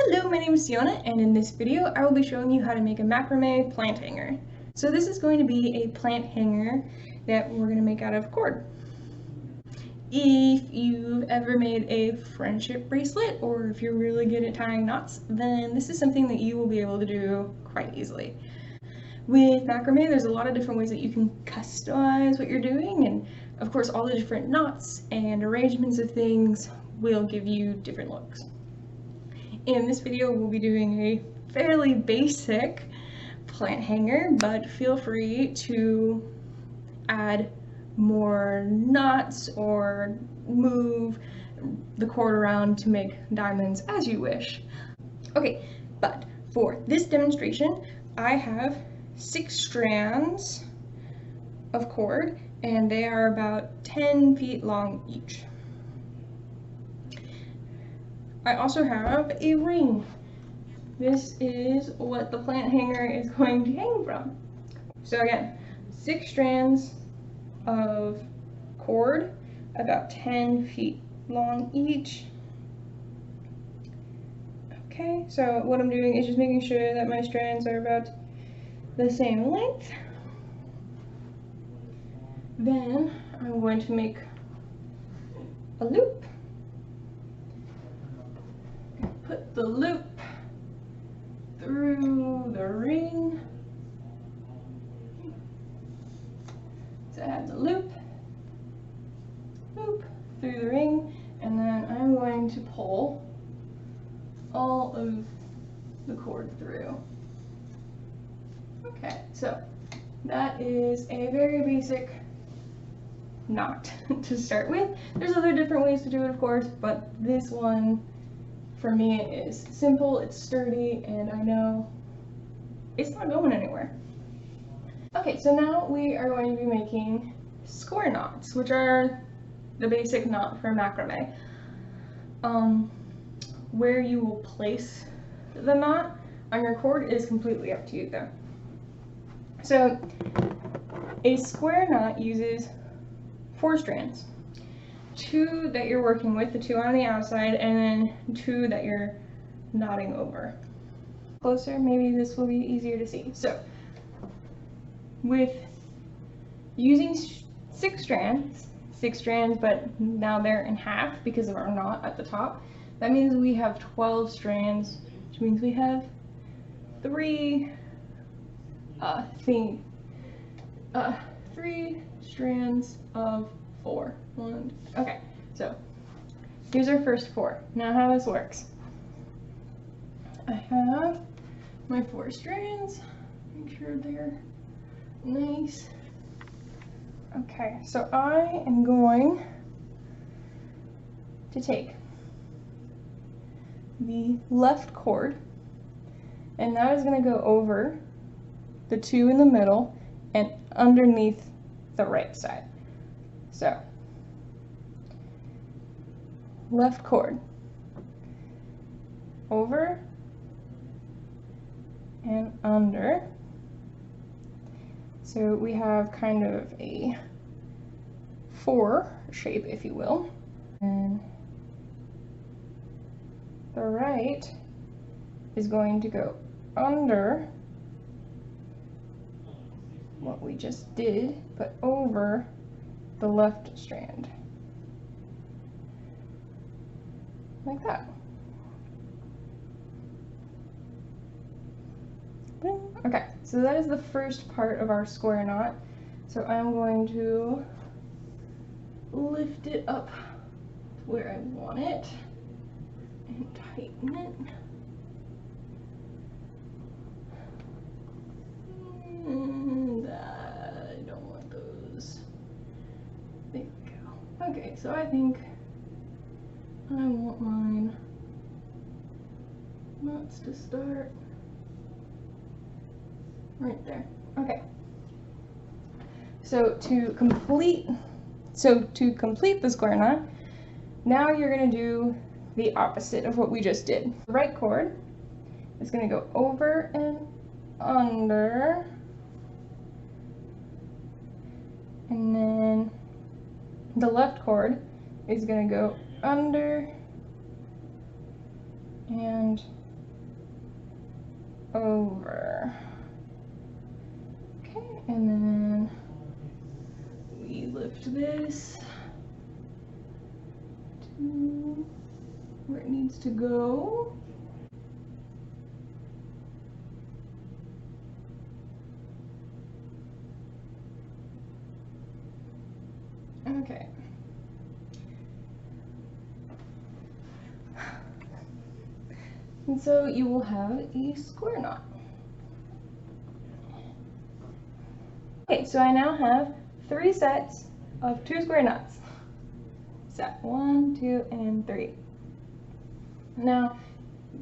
Hello, my name is Sionna, and in this video I will be showing you how to make a macrame plant hanger. So this is going to be a plant hanger that we're going to make out of cord. If you've ever made a friendship bracelet, or if you're really good at tying knots, then this is something that you will be able to do quite easily. With macrame, there's a lot of different ways that you can customize what you're doing, and of course all the different knots and arrangements of things will give you different looks. In this video, we'll be doing a fairly basic plant hanger, but feel free to add more knots or move the cord around to make diamonds as you wish. Okay, but for this demonstration, I have 6 strands of cord, and they are about 10 feet long each. I also have a ring. This is what the plant hanger is going to hang from. So again, 6 strands of cord, about 10 feet long each. Okay, so what I'm doing is just making sure that my strands are about the same length. Then I'm going to make a loop. Put the loop through the ring. So I have the loop through the ring, and then I'm going to pull all of the cord through. Okay, so that is a very basic knot to start with. There's other different ways to do it, of course, but this one for me is simple, it's sturdy, and I know it's not going anywhere. Okay, so now we are going to be making square knots, which are the basic knot for macrame. Where you will place the knot on your cord is completely up to you though. So a square knot uses 4 strands. 2 that you're working with, the 2 on the outside, and then 2 that you're knotting over. Closer, maybe this will be easier to see. So, with using 6 strands, but now they're in half because of our knot at the top, that means we have 12 strands, which means we have 3 strands of 4. Okay, so here's our first 4. Now how this works. I have my 4 strands. Make sure they're nice. Okay, so I am going to take the left cord, and that is going to go over the 2 in the middle and underneath the right side. So, left cord, over and under. So we have kind of a 4 shape, if you will. And the right is going to go under what we just did, but over the left strand, like that. Okay, so that is the first part of our square knot. So I'm going to lift it up to where I want it and tighten it. And I don't want those. There we go. Okay, so I think I want mine knots to start right there. Okay. So to complete the square knot, now you're going to do the opposite of what we just did. The right cord is going to go over and under, and then the left cord is going to go under and over. Okay, and then we lift this to where it needs to go. Okay. And so you will have a square knot. Okay, so I now have 3 sets of 2 square knots. Set 1, 2, and 3. Now,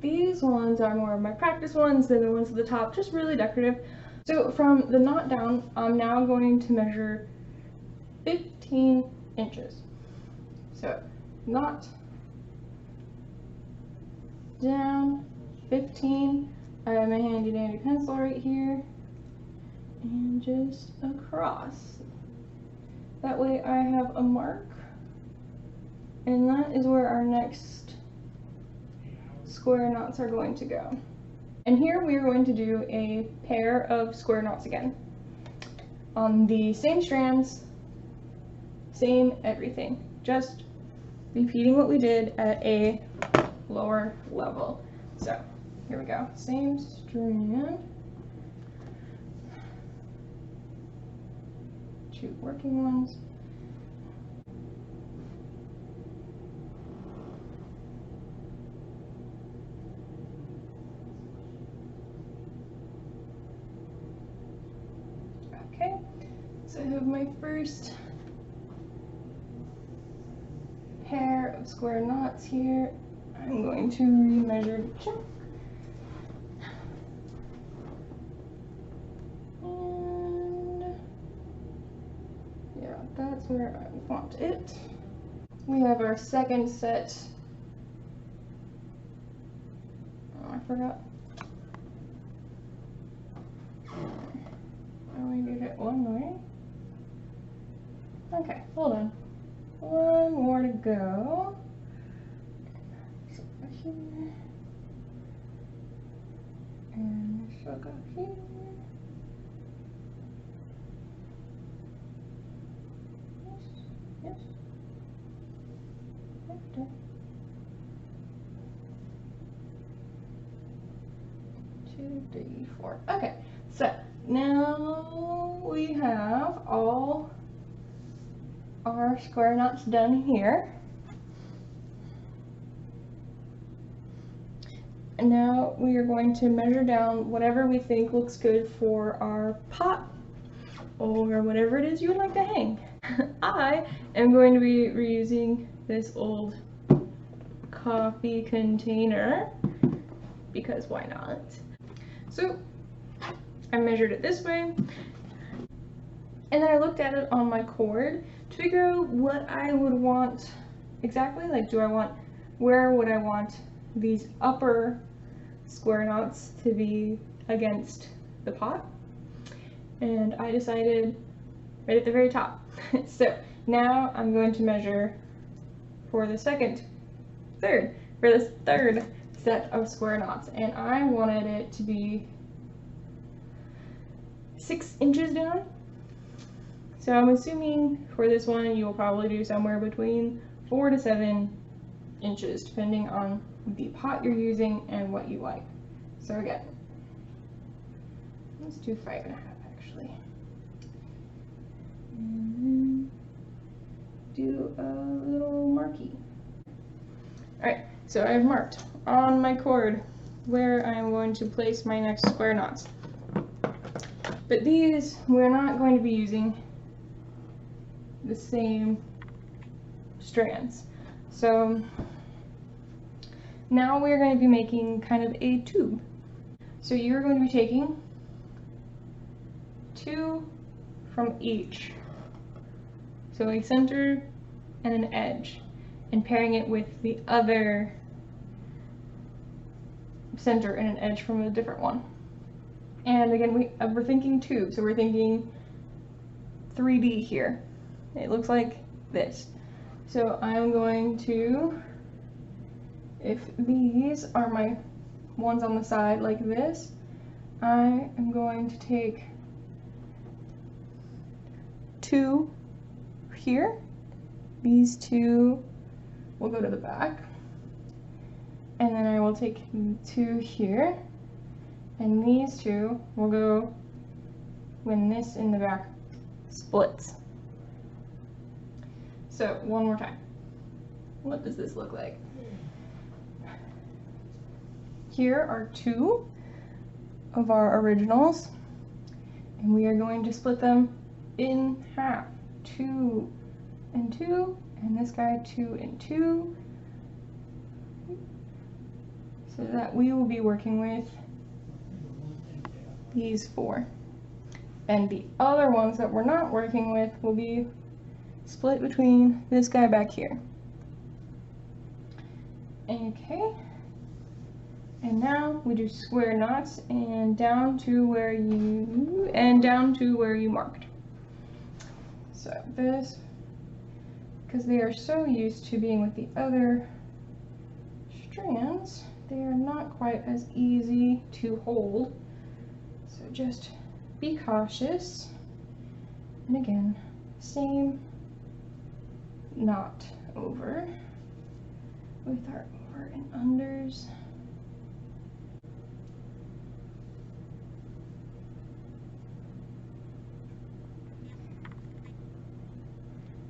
these ones are more of my practice ones than the ones at the top, just really decorative. So from the knot down, I'm now going to measure 15 inches. So knot down 15. I have my handy dandy pencil right here, and just across. That way I have a mark, and that is where our next square knots are going to go. And here we are going to do a pair of square knots again. On the same strands, same everything. Just repeating what we did at a lower level. So here we go. Same strand. 2 working ones. Okay, so I have my first pair of square knots here. I'm going to remeasure the chunk. And yeah, that's where I want it. We have our second set. Oh, I forgot. I only did it one way. Okay, hold on. One more to go. So here. And she'll go here. Yes. Okay. 2, 3, 4. Okay, so now we have all our square knots done here. And now we are going to measure down whatever we think looks good for our pot or whatever it is you would like to hang. I am going to be reusing this old coffee container because why not? So I measured it this way, and then I looked at it on my cord to figure out what I would want exactly. Like, where would I want these upper square knots to be against the pot? And I decided right at the very top. So now I'm going to measure for this third set of square knots, and I wanted it to be 6 inches down. So I'm assuming for this one you will probably do somewhere between 4 to 7 inches depending on the pot you're using and what you like. So again, let's do 5.5 actually. And then do a little marquee. Alright, so I've marked on my cord where I am going to place my next square knots. But these, we're not going to be using the same strands. So now we're going to be making kind of a tube. So you're going to be taking 2 from each. So a center and an edge, and pairing it with the other center and an edge from a different one. And again, we're thinking tube, so we're thinking 3D here. It looks like this. So I'm going to, if these are my ones on the side like this, I am going to take 2 here. These 2 will go to the back. And then I will take 2 here. And these 2 will go when this in the back splits. So one more time. What does this look like? Here are 2 of our originals, and we are going to split them in half. 2 and 2, and this guy 2 and 2, so that we will be working with these 4. And the other ones that we're not working with will be split between this guy back here. Okay. And now we do square knots and down to where you marked. So this, because they are so used to being with the other strands, they are not quite as easy to hold. So just be cautious. And again, same knot over with our over and unders.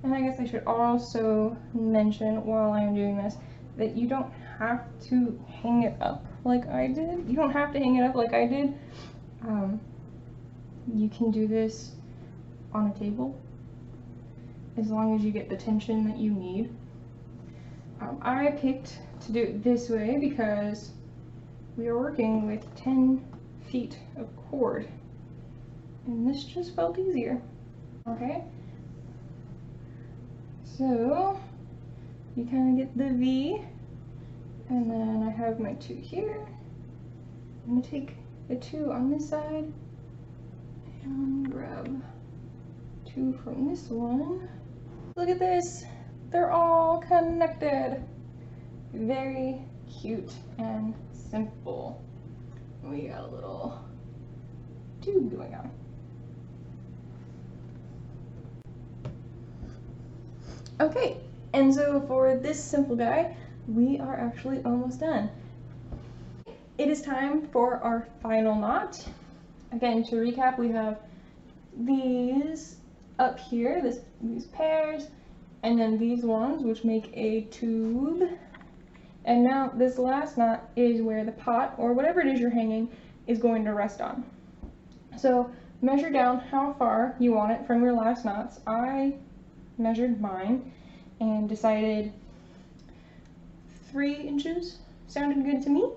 And I guess I should also mention while I'm doing this that you don't have to hang it up like I did. You don't have to hang it up like I did. You can do this on a table as long as you get the tension that you need. I picked to do it this way because we are working with 10 feet of cord, and this just felt easier. Okay. So you kind of get the V, and then I have my 2 here. I'm going to take the 2 on this side and grab 2 from this one. Look at this, they're all connected. Very cute and simple. We got a little tube going on. Okay, and so for this simple guy, we are actually almost done. It is time for our final knot. Again, to recap, we have these up here, these pairs, and then these ones, which make a tube. And now this last knot is where the pot, or whatever it is you're hanging, is going to rest on. So measure down how far you want it from your last knots. I measured mine and decided 3 inches sounded good to me.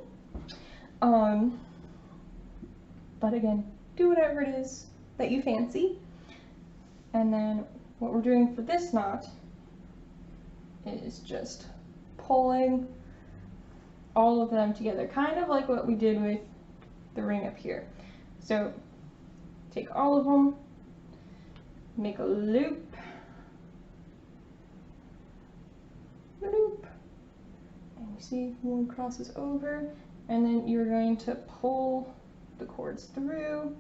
But again, do whatever it is that you fancy. And then what we're doing for this knot is just pulling all of them together, kind of like what we did with the ring up here. So take all of them, make a loop, and you see one crosses over, and then you're going to pull the cords through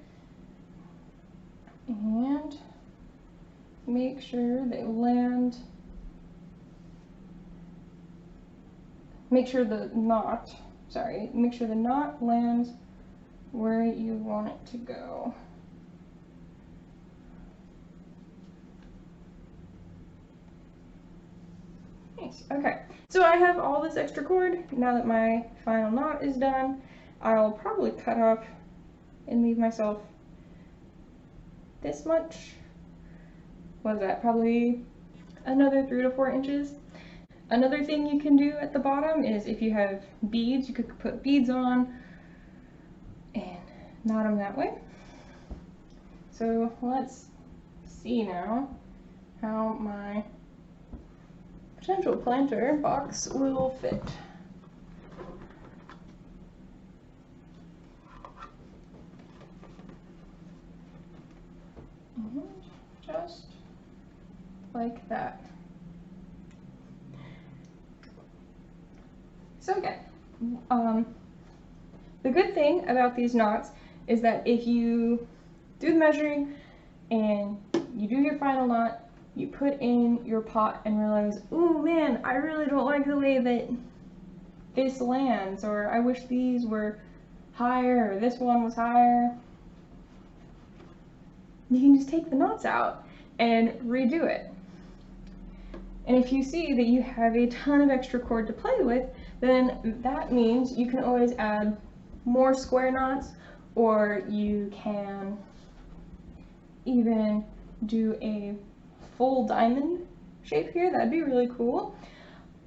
and make sure they land. Make sure the knot lands where you want it to go. Nice, okay. So I have all this extra cord. Now that my final knot is done, I'll probably cut off and leave myself this much. What is that? Probably another 3 to 4 inches. Another thing you can do at the bottom is if you have beads, you could put beads on and knot them that way. So let's see now how my potential planter box will fit. And just like that. So again, the good thing about these knots is that if you do the measuring and you do your final knot, you put in your pot and realize, oh man, I really don't like the way that this lands, or I wish these were higher, or this one was higher, you can just take the knots out and redo it. And if you see that you have a ton of extra cord to play with, then that means you can always add more square knots, or you can even do a full diamond shape here. That'd be really cool.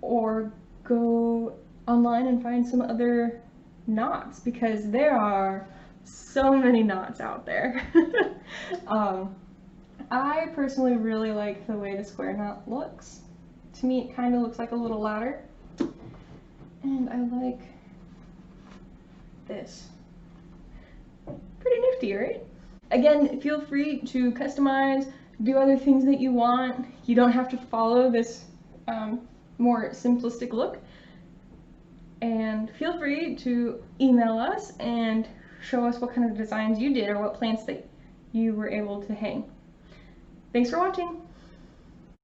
Or go online and find some other knots, because there are so many knots out there. I personally really like the way the square knot looks. To me, it kind of looks like a little ladder. And I like this. Pretty nifty, right? Again, feel free to customize, do other things that you want. You don't have to follow this more simplistic look. And feel free to email us and show us what kind of designs you did or what plants that you were able to hang. Thanks for watching!